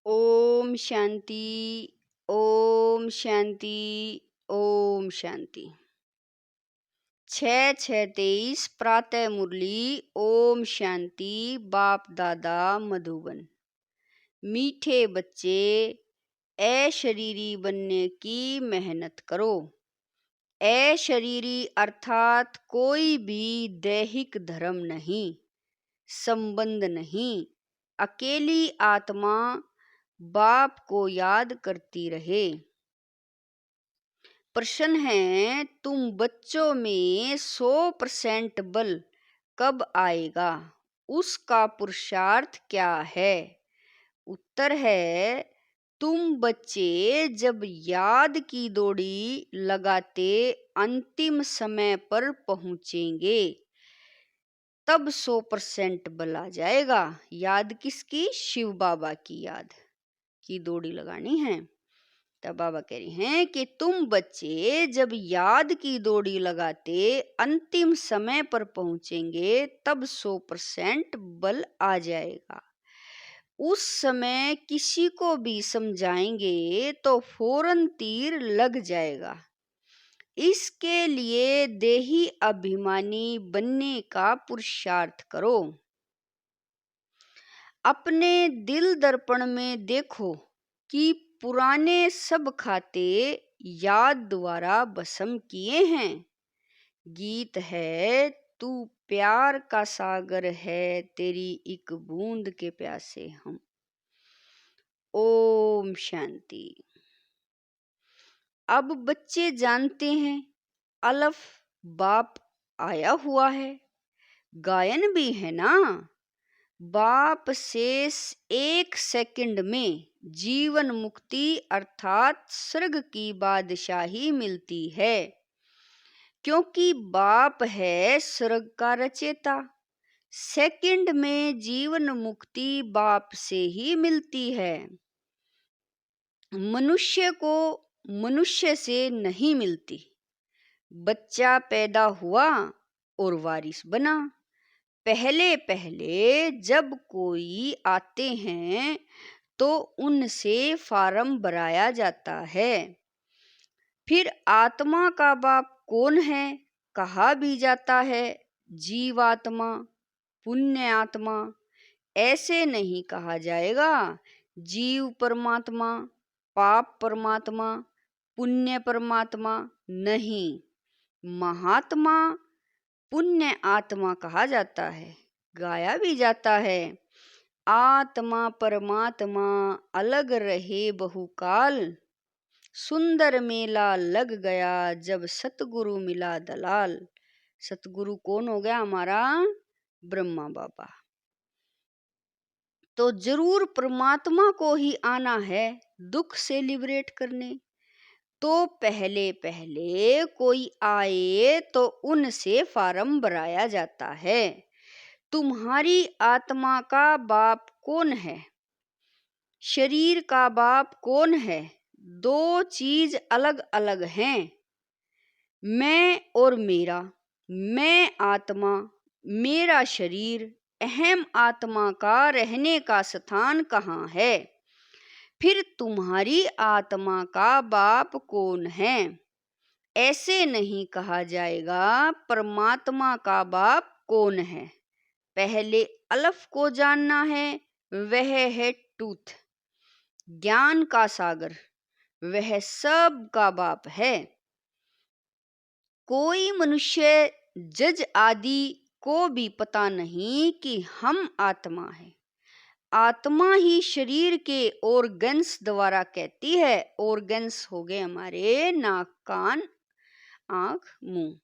ओम शांति। ओम शांति। ओम शांति। 6-6-23 प्रातः मुरली। ओम शांति। बाप दादा मधुबन। मीठे बच्चे, अशरीरी बनने की मेहनत करो। अशरीरी अर्थात कोई भी दैहिक धर्म नहीं, संबंध नहीं, अकेली आत्मा बाप को याद करती रहे। प्रश्न है, तुम बच्चों में 100% बल कब आएगा? उसका पुरुषार्थ क्या है? उत्तर है, तुम बच्चे जब याद की दौड़ी लगाते अंतिम समय पर पहुंचेंगे तब 100% बल आ जाएगा। याद किसकी? शिव बाबा की याद की दौड़ी लगानी है। तब बाबा कह रहे हैं कि तुम बच्चे जब याद की दौड़ी लगाते अंतिम समय पर पहुंचेंगे तब 100% बल आ जाएगा। उस समय किसी को भी समझाएंगे तो फौरन तीर लग जाएगा। इसके लिए देही अभिमानी बनने का पुरुषार्थ करो। अपने दिल दर्पण में देखो कि पुराने सब खाते याद द्वारा भस्म किए हैं। गीत है, तू प्यार का सागर है, तेरी एक बूंद के प्यासे हम। ओम शांति। अब बच्चे जानते हैं अलफ बाप आया हुआ है, गायन भी है ना। बाप शेष 1 सेकंड में जीवन मुक्ति अर्थात स्वर्ग की बादशाही मिलती है, क्योंकि बाप है स्वर्ग का रचेता। सेकंड में जीवन मुक्ति बाप से ही मिलती है। मनुष्य को मनुष्य से नहीं मिलती। बच्चा पैदा हुआ और वारिस बना। पहले पहले जब कोई आते हैं तो उनसे फार्म भराया जाता है। फिर आत्मा का बाप कौन है? कहा भी जाता है जीवात्मा, पुण्य आत्मा। ऐसे नहीं कहा जाएगा जीव परमात्मा, पाप परमात्मा, पुण्य परमात्मा। नहीं, महात्मा पुण्य आत्मा कहा जाता है, गाया भी जाता है। आत्मा परमात्मा अलग रहे बहुकाल, सुंदर मेला लग गया जब सतगुरु मिला दलाल। सतगुरु कौन हो गया? हमारा ब्रह्मा बाबा। तो जरूर परमात्मा को ही आना है दुख से लिबरेट करने। तो पहले पहले कोई आए तो उनसे फार्म भराया जाता है। तुम्हारी आत्मा का बाप कौन है? शरीर का बाप कौन है? दो चीज अलग अलग हैं, मैं और मेरा। मैं आत्मा, मेरा शरीर। अहम आत्मा का रहने का स्थान कहाँ है? फिर तुम्हारी आत्मा का बाप कौन है? ऐसे नहीं कहा जाएगा परमात्मा का बाप कौन है। पहले अलफ को जानना है, वह है टूथ, ज्ञान का सागर, वह सब का बाप है। कोई मनुष्य जज आदि को भी पता नहीं कि हम आत्मा है। आत्मा ही शरीर के ऑर्गन्स द्वारा कहती है। ऑर्गन्स हो गए हमारे नाक, कान, आंख, मुंह।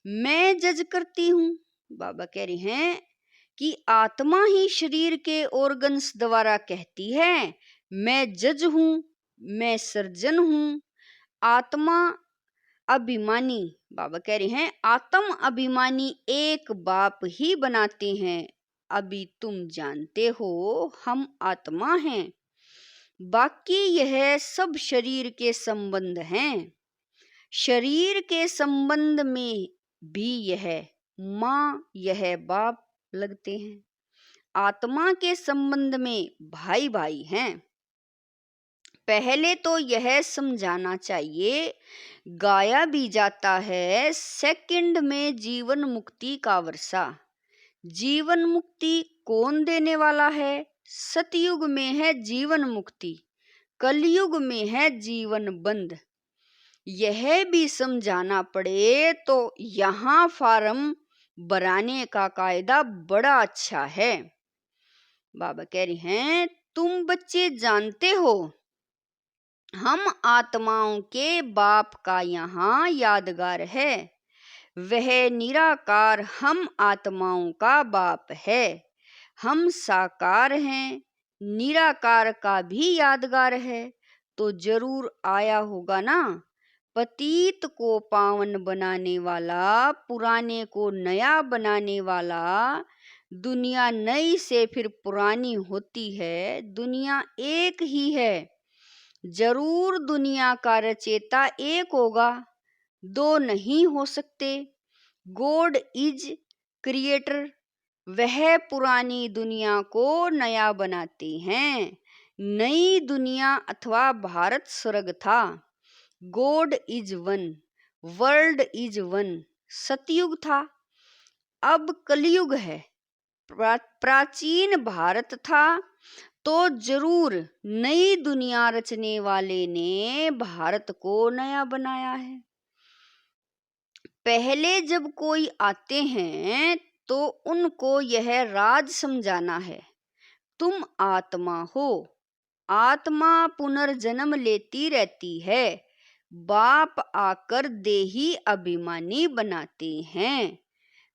मैं जज करती हूँ। बाबा कह रहे हैं कि आत्मा ही शरीर के ऑर्गन्स द्वारा कहती है, मैं जज हूँ, मैं सर्जन हूँ। आत्मा अभिमानी, बाबा कह रहे हैं, आत्म अभिमानी एक बाप ही बनाते हैं। अभी तुम जानते हो हम आत्मा हैं, बाकी यह सब शरीर के संबंध हैं। शरीर के संबंध में भी यह माँ यह बाप लगते हैं। आत्मा के संबंध में भाई भाई हैं। पहले तो यह समझाना चाहिए, गाया भी जाता है सेकंड में जीवन मुक्ति का वर्षा। जीवन मुक्ति कौन देने वाला है? सतयुग में है जीवन मुक्ति, कलयुग में है जीवन बंद। यह भी समझाना पड़े तो यहाँ फार्म भराने का कायदा बड़ा अच्छा है। बाबा कह रही हैं, तुम बच्चे जानते हो हम आत्माओं के बाप का यहाँ यादगार है। वह निराकार हम आत्माओं का बाप है। हम साकार हैं, निराकार का भी यादगार है, तो जरूर आया होगा ना। पतित को पावन बनाने वाला, पुराने को नया बनाने वाला। दुनिया नई से फिर पुरानी होती है, दुनिया एक ही है। जरूर दुनिया का रचेता एक होगा, दो नहीं हो सकते। गॉड इज क्रिएटर, वह पुरानी दुनिया को नया बनाते हैं। नई दुनिया अथवा भारत स्वर्ग था। God is one, world is one. सतयुग था, अब कलयुग है। प्राचीन भारत था, तो जरूर नई दुनिया रचने वाले ने भारत को नया बनाया है। पहले जब कोई आते हैं तो उनको यह राज समझाना है, तुम आत्मा हो। आत्मा पुनर्जन्म लेती रहती है। बाप आकर देही अभिमानी बनाते हैं।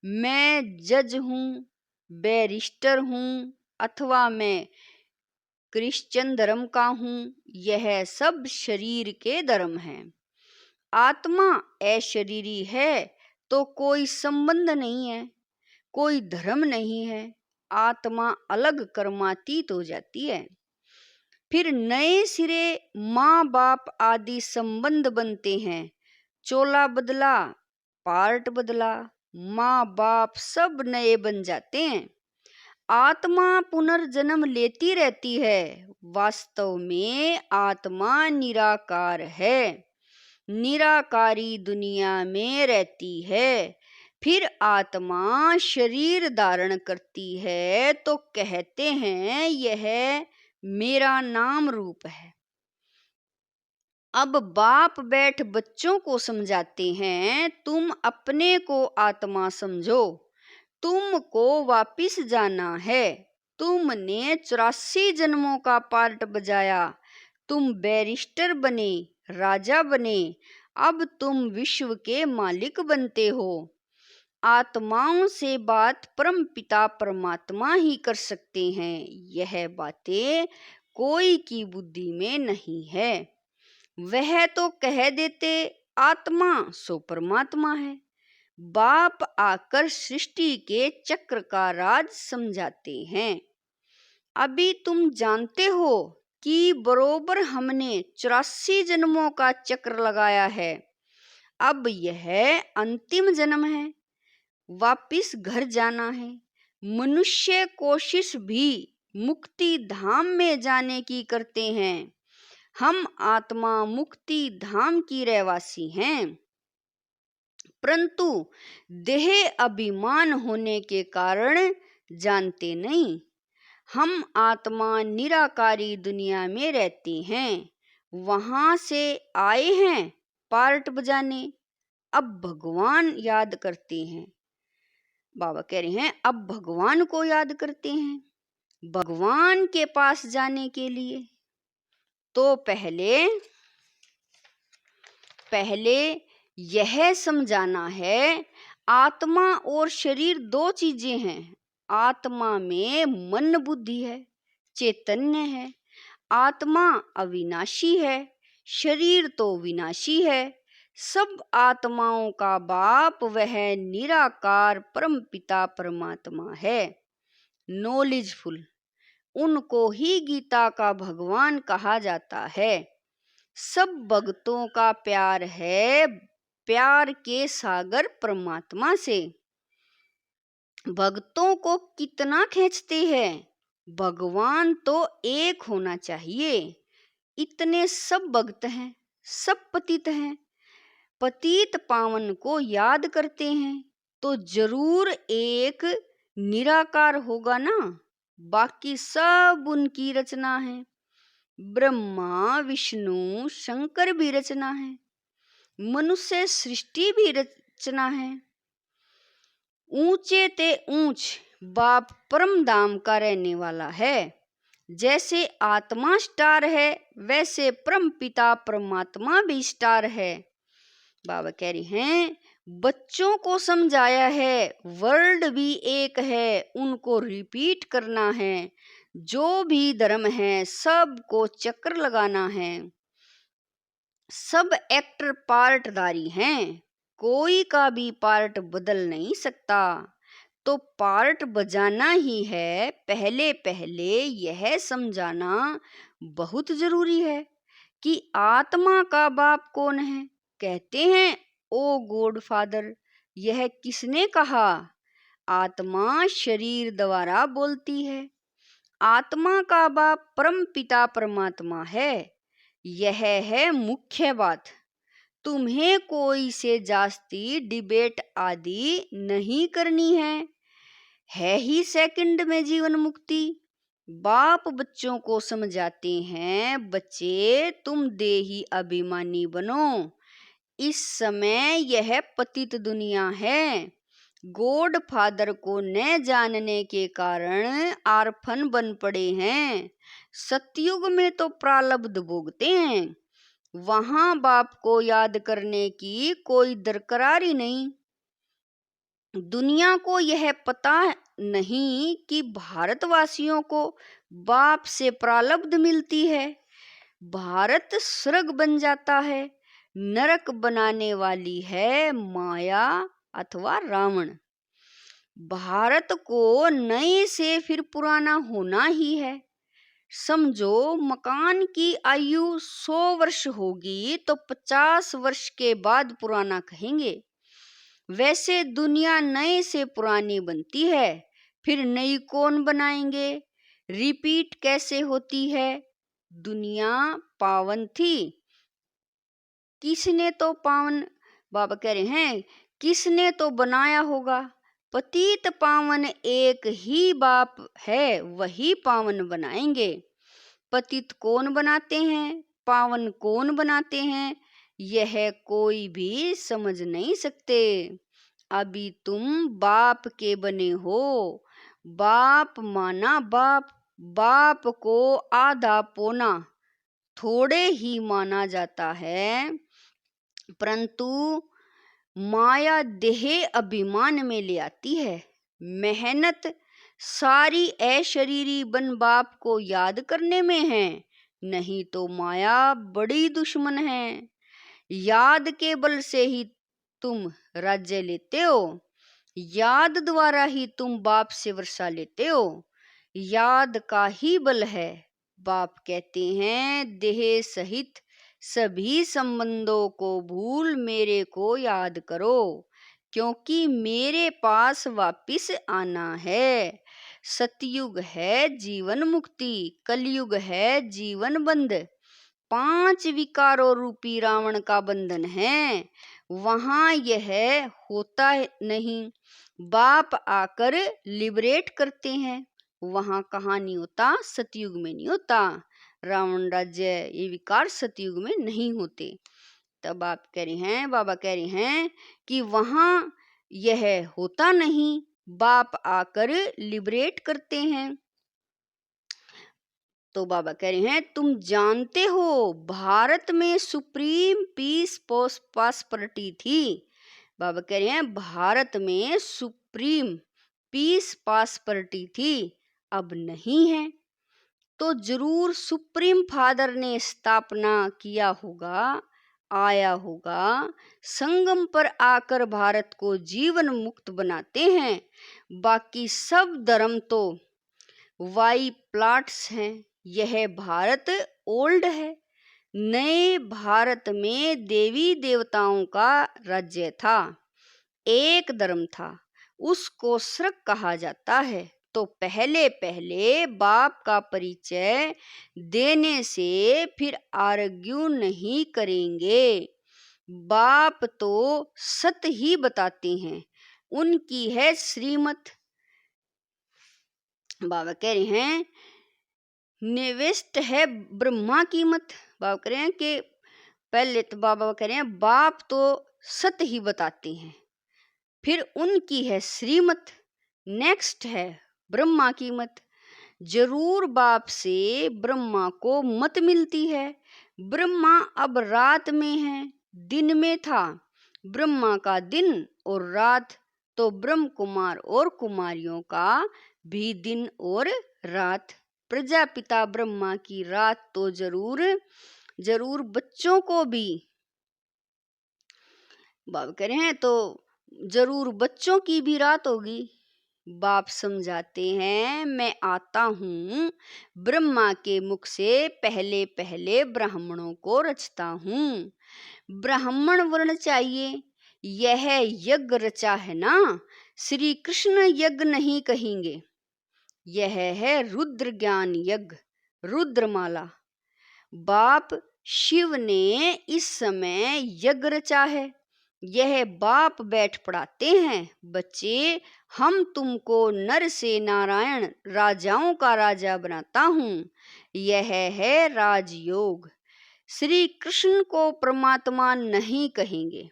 मैं जज हूँ, बैरिस्टर हूँ, अथवा मैं क्रिश्चियन धर्म का हूँ, यह सब शरीर के धर्म हैं। आत्मा अशरीरी है तो कोई संबंध नहीं है, कोई धर्म नहीं है। आत्मा अलग कर्मातीत हो जाती है। फिर नए सिरे माँ बाप आदि संबंध बनते हैं। चोला बदला, पार्ट बदला, माँ बाप सब नए बन जाते हैं। आत्मा पुनर्जन्म लेती रहती है। वास्तव में आत्मा निराकार है, निराकारी दुनिया में रहती है। फिर आत्मा शरीर धारण करती है तो कहते हैं यह मेरा नाम रूप है। अब बाप बैठ बच्चों को समझाते हैं, तुम अपने को आत्मा समझो, तुमको वापिस जाना है। तुमने 84 जन्मों का पार्ट बजाया, तुम बैरिस्टर बने, राजा बने, अब तुम विश्व के मालिक बनते हो। आत्माओं से बात परम पिता परमात्मा ही कर सकते हैं। यह बातें कोई की बुद्धि में नहीं है। वह तो कह देते आत्मा सो परमात्मा है। बाप आकर सृष्टि के चक्र का राज समझाते हैं। अभी तुम जानते हो कि बरोबर हमने 84 जन्मों का चक्र लगाया है। अब यह अंतिम जन्म है, वापिस घर जाना है। मनुष्य कोशिश भी मुक्ति धाम में जाने की करते हैं। हम आत्मा मुक्ति धाम की रहवासी हैं, परंतु देह अभिमान होने के कारण जानते नहीं। हम आत्मा निराकारी दुनिया में रहते हैं, वहां से आए हैं पार्ट बजाने, अब भगवान याद करते हैं। बाबा कह रहे हैं अब भगवान को याद करते हैं। भगवान के पास जाने के लिए तो पहले यह समझाना है, आत्मा और शरीर दो चीजें हैं। आत्मा में मन बुद्धि है, चैतन्य है। आत्मा अविनाशी है, शरीर तो विनाशी है। सब आत्माओं का बाप वह निराकार परम पिता परमात्मा है। नॉलेजफुल, उनको ही गीता का भगवान कहा जाता है। सब भक्तों का प्यार है, प्यार के सागर परमात्मा से। भक्तों को कितना खींचते हैं? भगवान तो एक होना चाहिए। इतने सब भक्त हैं, सब पतित हैं, पतित पावन को याद करते हैं तो जरूर एक निराकार होगा ना। बाकी सब उनकी रचना है, ब्रह्मा विष्णु शंकर भी रचना है, मनुष्य सृष्टि भी रचना है। ऊंचे ते ऊंच बाप परम धाम का रहने वाला है। जैसे आत्मा स्टार है वैसे परम पिता परमात्मा भी स्टार है। बाबा कह रही हैं बच्चों को समझाया है, वर्ल्ड भी एक है, उनको रिपीट करना है। जो भी धर्म है सबको चक्कर लगाना है। सब एक्टर पार्टधारी हैं, कोई का भी पार्ट बदल नहीं सकता। तो पार्ट बजाना ही है। पहले पहले यह समझाना बहुत जरूरी है कि आत्मा का बाप कौन है। कहते हैं ओ गॉड फादर, यह किसने कहा? आत्मा शरीर द्वारा बोलती है। आत्मा का बाप परम पिता परमात्मा है। यह है मुख्य बात। तुम्हें कोई से जास्ती डिबेट आदि नहीं करनी है ही सेकंड में जीवन मुक्ति। बाप बच्चों को समझाते हैं, बच्चे तुम देही अभिमानी बनो। इस समय यह पतित दुनिया है। गॉड फादर को न जानने के कारण आर्फन बन पड़े हैं। सतयुग में तो प्रारब्ध भोगते हैं, वहां बाप को याद करने की कोई दरकरारी नहीं। दुनिया को यह पता नहीं कि भारतवासियों को बाप से प्रारब्ध मिलती है। भारत स्वर्ग बन जाता है, नरक बनाने वाली है माया अथवा रावण। भारत को नए से फिर पुराना होना ही है। समझो मकान की आयु 100 वर्ष होगी तो 50 वर्ष के बाद पुराना कहेंगे। वैसे दुनिया नए से पुरानी बनती है, फिर नई कौन बनाएंगे? रिपीट कैसे होती है? दुनिया पावन थी, किसने तो पावन, बाबा कह रहे हैं किसने तो बनाया होगा। पतित पावन एक ही बाप है, वही पावन बनाएंगे। पतित कौन बनाते हैं, पावन कौन बनाते हैं, यह कोई भी समझ नहीं सकते। अभी तुम बाप के बने हो। बाप माना बाप, बाप को आधा पौना थोड़े ही माना जाता है, परंतु माया देह अभिमान में ले आती है। मेहनत सारी अशरीरी बन बाप को याद करने में है, नहीं तो माया बड़ी दुश्मन है। याद के बल से ही तुम राज्य लेते हो, याद द्वारा ही तुम बाप से वर्षा लेते हो। याद का ही बल है। बाप कहते हैं देह सहित सभी संबंधों को भूल मेरे को याद करो, क्योंकि मेरे पास वापिस आना है। सतयुग है जीवन मुक्ति, कलयुग है जीवन बंध। 5 विकारों रूपी रावण का बंधन है, वहां यह होता नहीं। बाप आकर लिबरेट करते हैं, वहां कहाँ नहीं होता? सतयुग में नहीं होता। रावण राज्य ये विकार सतयुग में नहीं होते। तब आप कह रहे हैं, बाबा कह रहे हैं कि वहां यह होता नहीं, बाप आकर लिबरेट करते हैं। तो बाबा कह रहे हैं तुम जानते हो भारत में सुप्रीम पीस प्रॉस्पेरिटी थी। बाबा कह रहे हैं भारत में सुप्रीम पीस प्रॉस्पेरिटी थी, अब नहीं है। तो जरूर सुप्रीम फादर ने स्थापना किया होगा, आया होगा, संगम पर आकर भारत को जीवन मुक्त बनाते हैं। बाकी सब धर्म तो वाई प्लाट्स हैं। यह भारत ओल्ड है। नए भारत में देवी देवताओं का राज्य था, एक धर्म था, उसको स्वर्ग कहा जाता है। तो पहले पहले बाप का परिचय देने से फिर आर्ग्यू नहीं करेंगे। बाप तो सत्य ही बताते हैं, उनकी है श्रीमत। बाबा कह रहे हैं निविष्ट है ब्रह्मा की मत। बाबा कह रहे हैं कि पहले तो बाबा कह रहे हैं बाप तो सत्य ही बताते हैं, फिर उनकी है श्रीमत, नेक्स्ट है ब्रह्मा की मत। जरूर बाप से ब्रह्मा को मत मिलती है। ब्रह्मा अब रात में है, दिन में था। ब्रह्मा का दिन और रात, तो ब्रह्म कुमार और कुमारियों का भी दिन और रात। प्रजापिता ब्रह्मा की रात तो जरूर बच्चों को भी, बाप कह रहे हैं तो जरूर बच्चों की भी रात होगी। बाप समझाते हैं मैं आता हूँ ब्रह्मा के मुख से पहले पहले ब्राह्मणों को रचता हूँ। ब्राह्मण वर्ण चाहिए, यह यज्ञ रचा है ना, श्री कृष्ण यज्ञ नहीं कहेंगे। यह है रुद्र ज्ञान यज्ञ, रुद्रमाला। बाप शिव ने इस समय यज्ञ रचा है, यह बाप बैठ पढ़ाते हैं। बच्चे हम तुमको नर से नारायण राजाओं का राजा बनाता हूँ, यह है राजयोग। श्री कृष्ण को परमात्मा नहीं कहेंगे,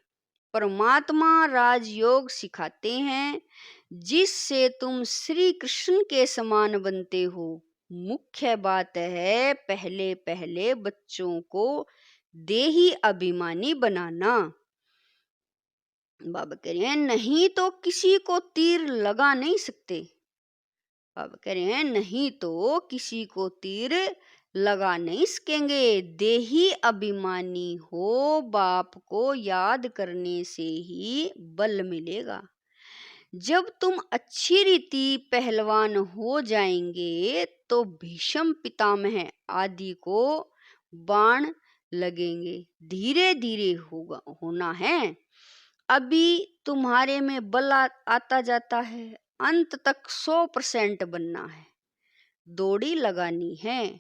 परमात्मा राजयोग सिखाते हैं जिससे तुम श्री कृष्ण के समान बनते हो। मुख्य बात है पहले पहले बच्चों को देही अभिमानी बनाना। बाबा कह रहे हैं नहीं तो किसी को तीर लगा नहीं सकते। बाबा कह रहे हैं नहीं तो किसी को तीर लगा नहीं सकेंगे। देही अभिमानी हो, बाप को याद करने से ही बल मिलेगा। जब तुम अच्छी रीति पहलवान हो जाएंगे तो भीष्म पितामह आदि को बाण लगेंगे। धीरे धीरे होना है, अभी तुम्हारे में बल आता जाता है, अंत तक 100% बनना है, दौड़ी लगानी है।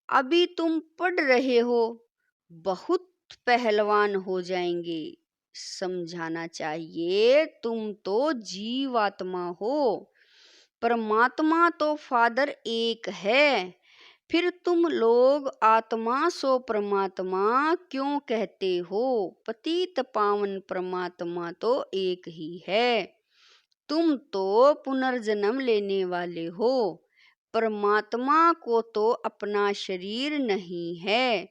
अभी तुम पढ़ रहे हो, बहुत पहलवान हो जाएंगे। समझाना चाहिए तुम तो जीवात्मा हो, परमात्मा तो फादर एक है। फिर तुम लोग आत्मा सो परमात्मा क्यों कहते हो? पतित पावन परमात्मा तो एक ही है। तुम तो पुनर्जन्म लेने वाले हो। परमात्मा को तो अपना शरीर नहीं है,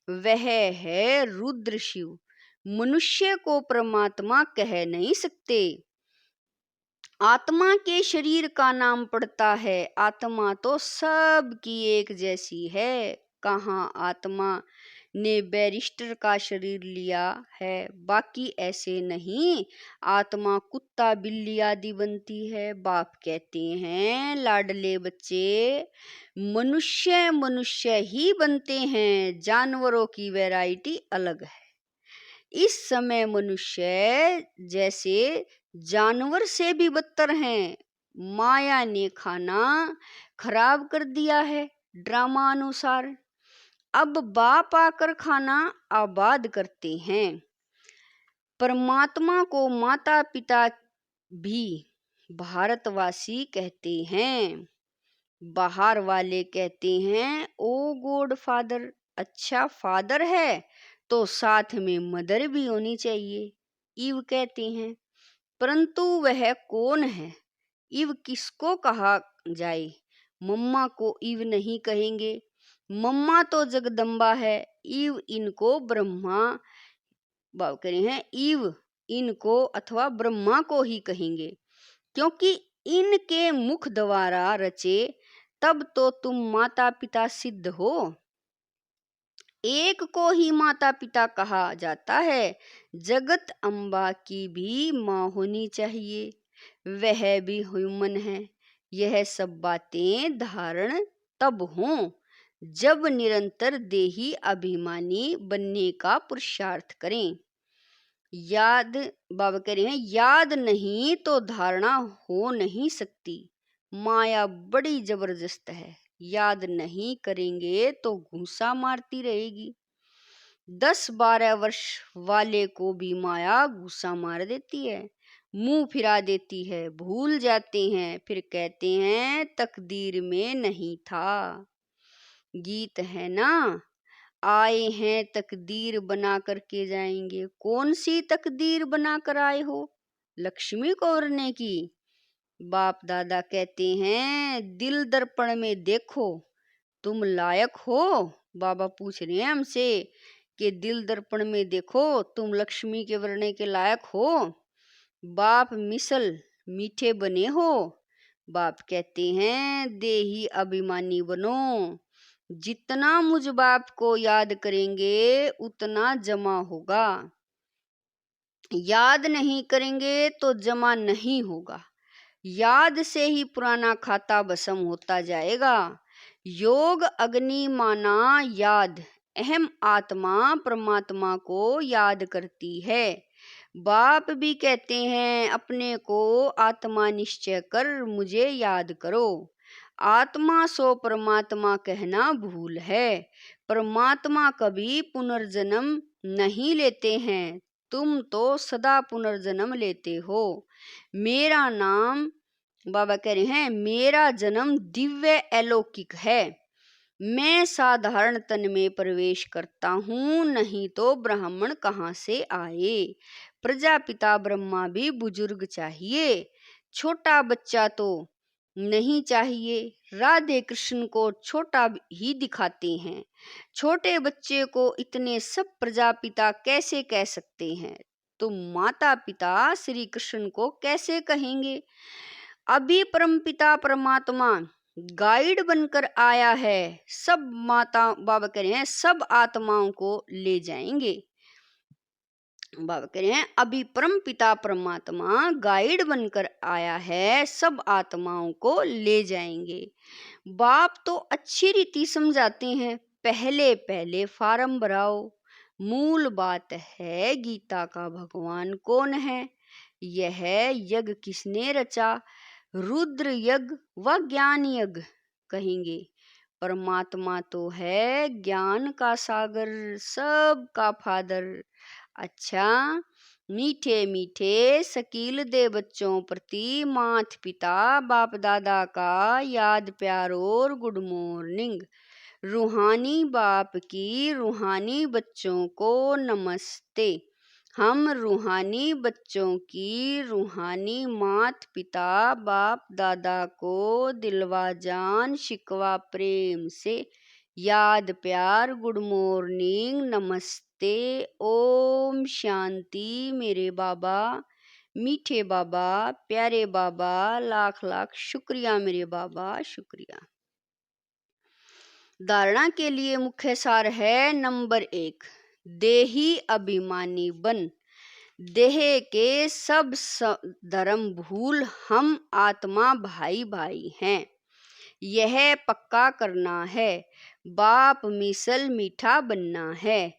वह है रुद्र शिव। मनुष्य को परमात्मा कह नहीं सकते। आत्मा के शरीर का नाम पड़ता है, आत्मा तो सब की एक जैसी है। कहाँ आत्मा ने बैरिस्टर का शरीर लिया है, बाकी ऐसे नहीं। आत्मा कुत्ता बिल्ली आदि बनती है। बाप कहते हैं लाडले बच्चे मनुष्य मनुष्य ही बनते हैं, जानवरों की वैरायटी अलग है। इस समय मनुष्य जैसे जानवर से भी बदतर हैं। माया ने खाना खराब कर दिया है ड्रामा अनुसार। अब बाप आकर खाना आबाद करते हैं। परमात्मा को माता पिता भी भारतवासी कहते हैं, बाहर वाले कहते हैं ओ गॉड फादर। अच्छा फादर है तो साथ में मदर भी होनी चाहिए, ईव कहते हैं। परंतु वह कौन है? ईव किसको कहा जाए? मम्मा को ईव नहीं कहेंगे, मम्मा तो जगदम्बा है। ईव इनको ब्रह्मा बाप कह रहे हैं, ईव इनको अथवा ब्रह्मा को ही कहेंगे, क्योंकि इनके मुख द्वारा रचे, तब तो तुम माता पिता सिद्ध हो। एक को ही माता पिता कहा जाता है। जगत अम्बा की भी माँ होनी चाहिए, वह भी ह्यूमन है। यह सब बातें धारण तब हों जब निरंतर देही अभिमानी बनने का पुरुषार्थ करें। याद बाबा कह रहे हैं याद नहीं तो धारणा हो नहीं सकती। माया बड़ी जबरदस्त है, याद नहीं करेंगे तो घूंसा मारती रहेगी। 10-12 वर्ष वाले को भी माया घूंसा मार देती है, मुंह फिरा देती है, भूल जाते हैं, फिर कहते हैं तकदीर में नहीं था। गीत है ना, आए हैं तकदीर बना करके जाएंगे। कौन सी तकदीर बना कर आए हो? लक्ष्मी कौरने की। बाप दादा कहते हैं दिल दर्पण में देखो तुम लायक हो। बाबा पूछ रहे हैं हमसे कि दिल दर्पण में देखो तुम लक्ष्मी के वरने के लायक हो। बाप मिसल मीठे बने हो। बाप कहते हैं देही अभिमानी बनो। जितना मुझ बाप को याद करेंगे उतना जमा होगा, याद नहीं करेंगे तो जमा नहीं होगा। याद से ही पुराना खाता भस्म होता जाएगा। योग अग्नि माना याद, अहम आत्मा परमात्मा को याद करती है। बाप भी कहते हैं अपने को आत्मा निश्चय कर मुझे याद करो। आत्मा सो परमात्मा कहना भूल है। परमात्मा कभी पुनर्जन्म नहीं लेते हैं, तुम तो सदा पुनर्जन्म लेते हो। मेरा नाम, बाबा कह रहे हैं मेरा जन्म दिव्य अलौकिक है। मैं साधारण तन में प्रवेश करता हूँ, नहीं तो ब्राह्मण कहाँ से आए। प्रजापिता ब्रह्मा भी बुजुर्ग चाहिए, छोटा बच्चा तो नहीं चाहिए। राधे कृष्ण को छोटा ही दिखाते हैं, छोटे बच्चे को इतने सब प्रजापिता कैसे कह सकते हैं? तो माता पिता श्री कृष्ण को कैसे कहेंगे? अभी परमपिता परमात्मा गाइड बनकर आया है, सब माता, बाबा कह रहे हैं सब आत्माओं को ले जाएंगे। बाबा कह रहे हैं अभी परम पिता परमात्मा गाइड बनकर आया है, सब आत्माओं को ले जाएंगे। बाप तो अच्छी रीति समझाते हैं, पहले पहले फार्म भराओ। मूल बात है गीता का भगवान कौन है, यह यज्ञ किसने रचा? रुद्र यज्ञ व ज्ञान यज्ञ कहेंगे। परमात्मा तो है ज्ञान का सागर, सब का फादर। अच्छा, मीठे मीठे शकील दे बच्चों प्रति मात पिता बाप दादा का याद प्यार और गुड मॉर्निंग। रूहानी बाप की रूहानी बच्चों को नमस्ते। हम रूहानी बच्चों की रूहानी मात पिता बाप दादा को दिलवा जान शिकवा प्रेम से याद प्यार गुड मॉर्निंग नमस्ते। ओम शांति। मेरे बाबा, मीठे बाबा, प्यारे बाबा, लाख लाख शुक्रिया मेरे बाबा, शुक्रिया। धारणा के लिए मुख्य सार है नंबर 1, देही अभिमानी बन। देह के सब धर्म भूल, हम आत्मा भाई भाई हैं, यह पक्का करना है। बाप मिसल मीठा बनना है।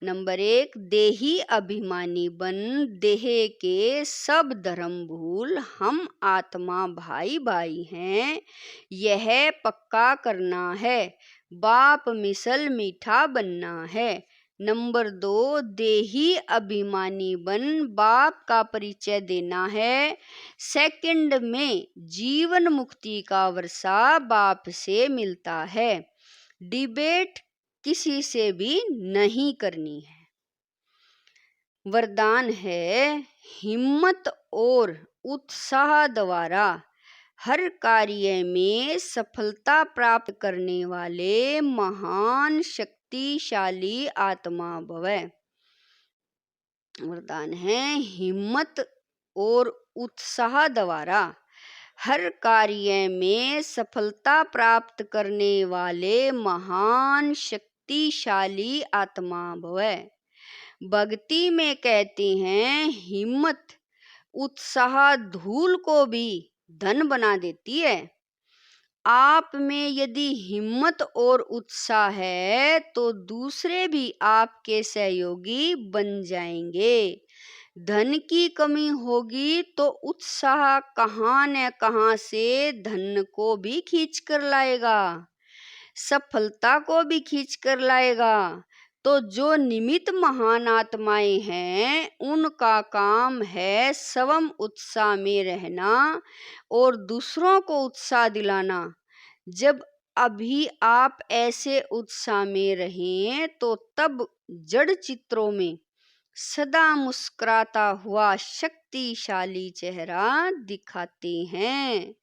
नंबर 1, देही अभिमानी बन। देह के सब धर्म भूल, हम आत्मा भाई भाई हैं, यह पक्का करना है। बाप मिसल मीठा बनना है। नंबर 2, देही अभिमानी बन, बाप का परिचय देना है। सेकंड में जीवन मुक्ति का वर्षा बाप से मिलता है। डिबेट किसी से भी नहीं करनी है। वरदान है हिम्मत और उत्साह द्वारा हर कार्य में सफलता प्राप्त करने वाले महान शक्तिशाली आत्मा भवै। वरदान है हिम्मत और उत्साह द्वारा हर कार्य में सफलता प्राप्त करने वाले महान शक्तिशाली आत्मा भवै। भक्ति में कहते हैं हिम्मत उत्साह धूल को भी धन बना देती है। आप में यदि हिम्मत और उत्साह है तो दूसरे भी आपके सहयोगी बन जाएंगे। धन की कमी होगी तो उत्साह कहाँ न कहाँ से धन को भी खींच कर लाएगा, सफलता को भी खींच कर लाएगा। तो जो निमित्त महान आत्माएं हैं उनका काम है स्वयं उत्साह में रहना और दूसरों को उत्साह दिलाना। जब अभी आप ऐसे उत्साह में रहें तो तब जड़ चित्रों में सदा मुस्कुराता हुआ शक्तिशाली चेहरा दिखाते हैं।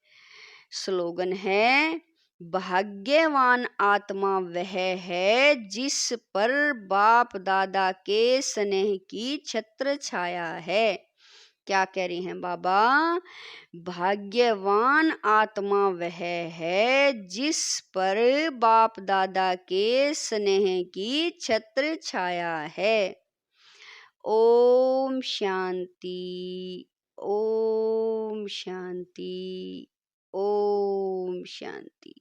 स्लोगन है, भाग्यवान आत्मा वह है जिस पर बाप दादा के स्नेह की छत्र छाया है। क्या कह रही हैं बाबा? भाग्यवान आत्मा वह है जिस पर बाप दादा के स्नेह की छत्र छाया है। ओम शांति, ओम शांति, ओम शांति।